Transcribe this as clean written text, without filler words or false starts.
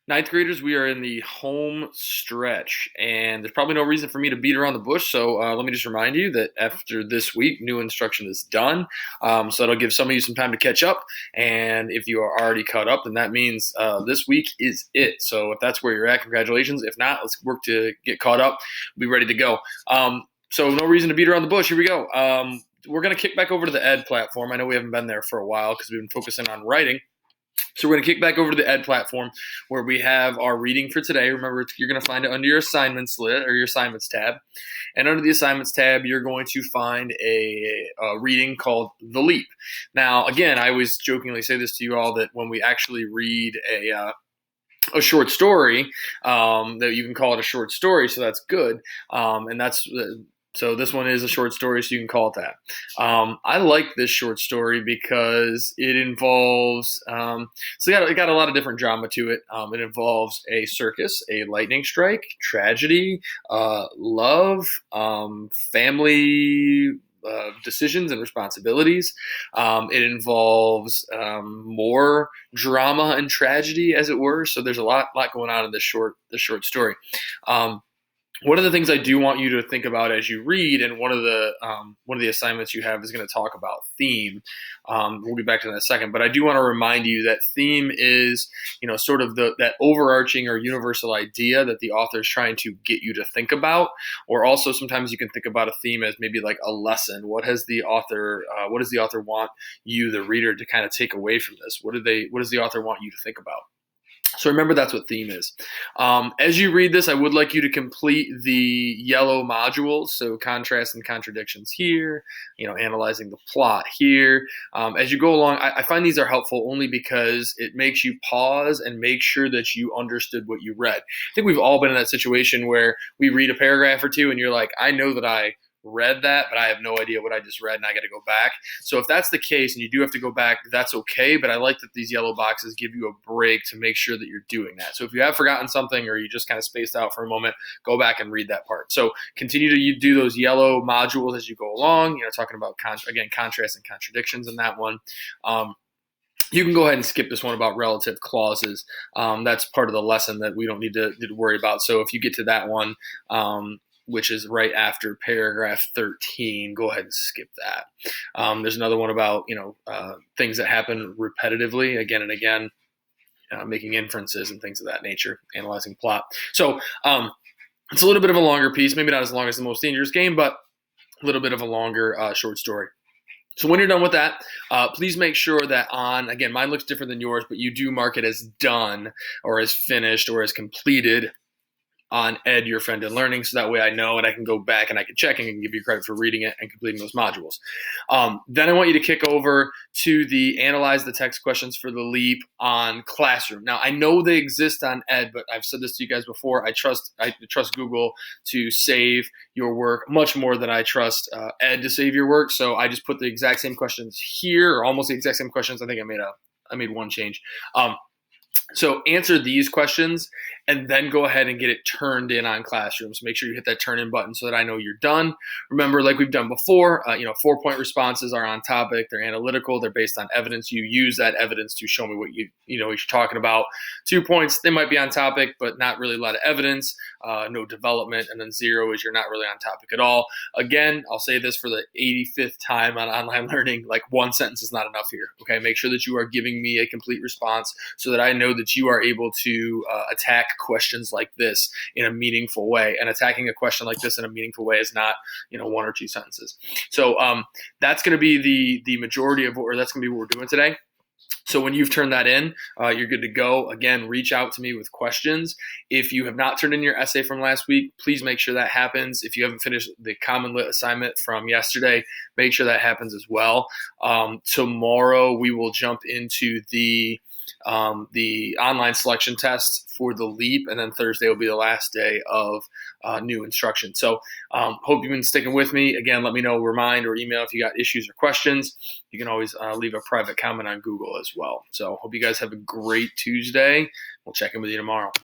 Ninth graders, we are in the home stretch, and there's probably no reason for me to beat around the bush. So let me just remind you that after this week, new instruction is done. So that'll give some of you some time to catch up. And if you are already caught up, then that means this week is it. So if that's where you're at, congratulations. If not, let's work to get caught up. Be ready to go. So no reason to beat around the bush. Here we go. We're going to kick back over to the Ed platform. I know we haven't been there for a while because we've been focusing on writing. So we're going to kick back over to the Ed platform where we have our reading for today. Remember, you're going to find it under your assignments list or your assignments tab. And under the assignments tab, you're going to find a reading called The Leap. Now, again, I always jokingly say this to you all that when we actually read a short story, that you can call it a short story, so that's good. And that's so this one is a short story, so you can call it that. I like this short story because it involves, it got a lot of different drama to it. It involves a circus, a lightning strike, tragedy, love, family decisions and responsibilities. It involves more drama and tragedy, as it were. So there's a lot going on in this short story. One of the things I do want you to think about as you read, and one of the assignments you have is going to talk about theme. We'll get back to that in a second, but I do want to remind you that theme is, sort of that overarching or universal idea that the author is trying to get you to think about. Or also sometimes you can think about a theme as maybe like a lesson. What does the author want you, the reader, to kind of take away from this? What does the author want you to think about? So remember, that's what theme is. As you read this, I would like you to complete the yellow modules. So contrast and contradictions here, analyzing the plot here. As you go along, I find these are helpful only because it makes you pause and make sure that you understood what you read. I think we've all been in that situation where we read a paragraph or two and you're like, I know that I read that, but I have no idea what I just read and I got to go back. So if that's the case and you do have to go back, that's okay. But I like that these yellow boxes give you a break to make sure that you're doing that. So if you have forgotten something or you just kind of spaced out for a moment, go back and read that part. So continue to do those yellow modules as you go along, talking about, contrast and contradictions in that one. You can go ahead and skip this one about relative clauses. That's part of the lesson that we don't need to worry about. So if you get to that one, which is right after paragraph 13, go ahead and skip that. There's another one about, things that happen repetitively again and again, making inferences and things of that nature, analyzing plot. So it's a little bit of a longer piece, maybe not as long as The Most Dangerous Game, but a little bit of a longer short story. So when you're done with that, please make sure that again, mine looks different than yours, but you do mark it as done or as finished or as completed on Ed, Your Friend in Learning, so that way I know and I can go back and I can check and I can give you credit for reading it and completing those modules. Then I want you to kick over to the Analyze the Text questions for the Leap on Classroom. Now, I know they exist on Ed, but I've said this to you guys before. I trust Google to save your work much more than I trust Ed to save your work. So I just put the exact same questions here, or almost the exact same questions. I think I made one change. So answer these questions and then go ahead and get it turned in on Classroom. So make sure you hit that turn in button so that I know you're done. Remember, like we've done before, 4-point responses are on topic. They're analytical. They're based on evidence. You use that evidence to show me what you're talking about. 2 points, they might be on topic, but not really a lot of evidence, no development. And then 0 is you're not really on topic at all. Again, I'll say this for the 85th time on online learning, like one sentence is not enough here. Okay, make sure that you are giving me a complete response so that I know that you are able to attack questions like this in a meaningful way. And attacking a question like this in a meaningful way is not, 1 or 2 sentences. So that's going to be the majority of that's going to be what we're doing today. So when you've turned that in, you're good to go. Again, reach out to me with questions. If you have not turned in your essay from last week, please make sure that happens. If you haven't finished the Common Lit assignment from yesterday, make sure that happens as well. Tomorrow we will jump into the online selection tests for the Leap, and then Thursday will be the last day of new instruction. So hope you've been sticking with me. Again, let me know, remind or email if you got issues or questions. You can always leave a private comment on Google as well. So hope you guys have a great Tuesday. We'll check in with you tomorrow.